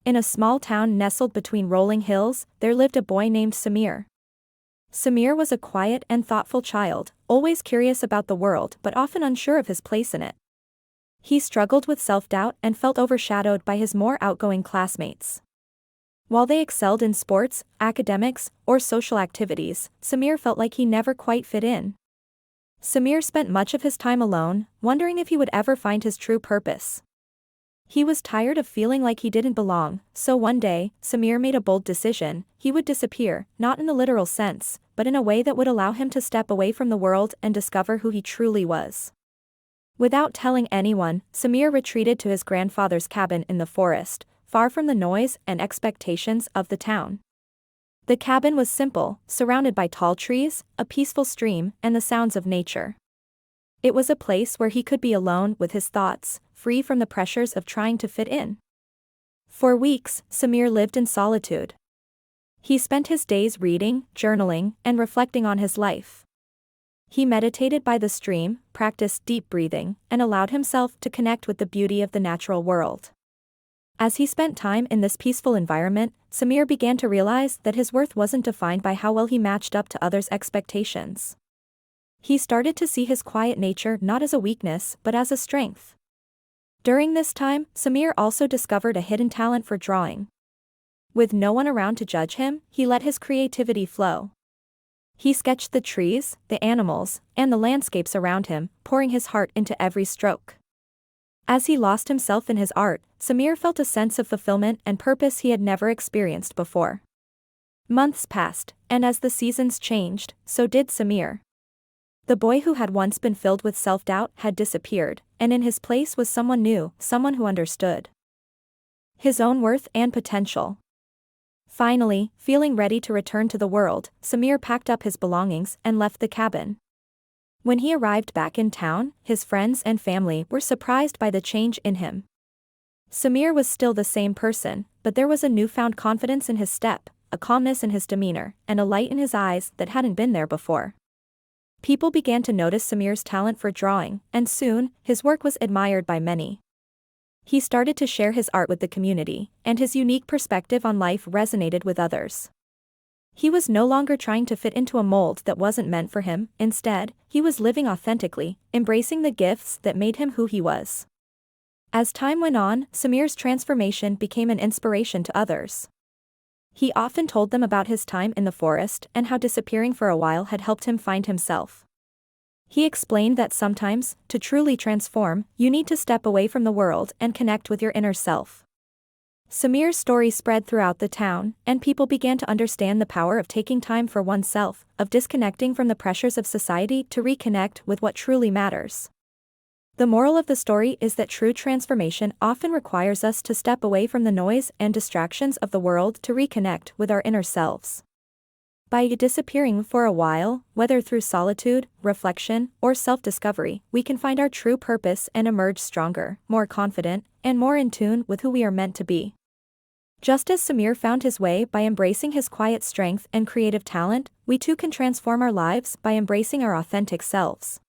In a small town nestled between rolling hills, there lived a boy named Samir. Samir was a quiet and thoughtful child, always curious about the world but often unsure of his place in it. He struggled with self-doubt and felt overshadowed by his more outgoing classmates. While they excelled in sports, academics, or social activities, Samir felt like he never quite fit in. Samir spent much of his time alone, wondering if he would ever find his true purpose. He was tired of feeling like he didn't belong, so one day, Samir made a bold decision: he would disappear, not in the literal sense, but in a way that would allow him to step away from the world and discover who he truly was. Without telling anyone, Samir retreated to his grandfather's cabin in the forest, far from the noise and expectations of the town. The cabin was simple, surrounded by tall trees, a peaceful stream, and the sounds of nature. It was a place where he could be alone with his thoughts, free from the pressures of trying to fit in. For weeks, Samir lived in solitude. He spent his days reading, journaling, and reflecting on his life. He meditated by the stream, practiced deep breathing, and allowed himself to connect with the beauty of the natural world. As he spent time in this peaceful environment, Samir began to realize that his worth wasn't defined by how well he matched up to others' expectations. He started to see his quiet nature not as a weakness but as a strength. During this time, Samir also discovered a hidden talent for drawing. With no one around to judge him, he let his creativity flow. He sketched the trees, the animals, and the landscapes around him, pouring his heart into every stroke. As he lost himself in his art, Samir felt a sense of fulfillment and purpose he had never experienced before. Months passed, and as the seasons changed, so did Samir. The boy who had once been filled with self-doubt had disappeared, and in his place was someone new, someone who understood his own worth and potential. Finally, feeling ready to return to the world, Samir packed up his belongings and left the cabin. When he arrived back in town, his friends and family were surprised by the change in him. Samir was still the same person, but there was a newfound confidence in his step, a calmness in his demeanor, and a light in his eyes that hadn't been there before. People began to notice Samir's talent for drawing, and soon, his work was admired by many. He started to share his art with the community, and his unique perspective on life resonated with others. He was no longer trying to fit into a mold that wasn't meant for him. Instead, he was living authentically, embracing the gifts that made him who he was. As time went on, Samir's transformation became an inspiration to others. He often told them about his time in the forest and how disappearing for a while had helped him find himself. He explained that sometimes, to truly transform, you need to step away from the world and connect with your inner self. Samir's story spread throughout the town, and people began to understand the power of taking time for oneself, of disconnecting from the pressures of society to reconnect with what truly matters. The moral of the story is that true transformation often requires us to step away from the noise and distractions of the world to reconnect with our inner selves. By disappearing for a while, whether through solitude, reflection, or self-discovery, we can find our true purpose and emerge stronger, more confident, and more in tune with who we are meant to be. Just as Samir found his way by embracing his quiet strength and creative talent, we too can transform our lives by embracing our authentic selves.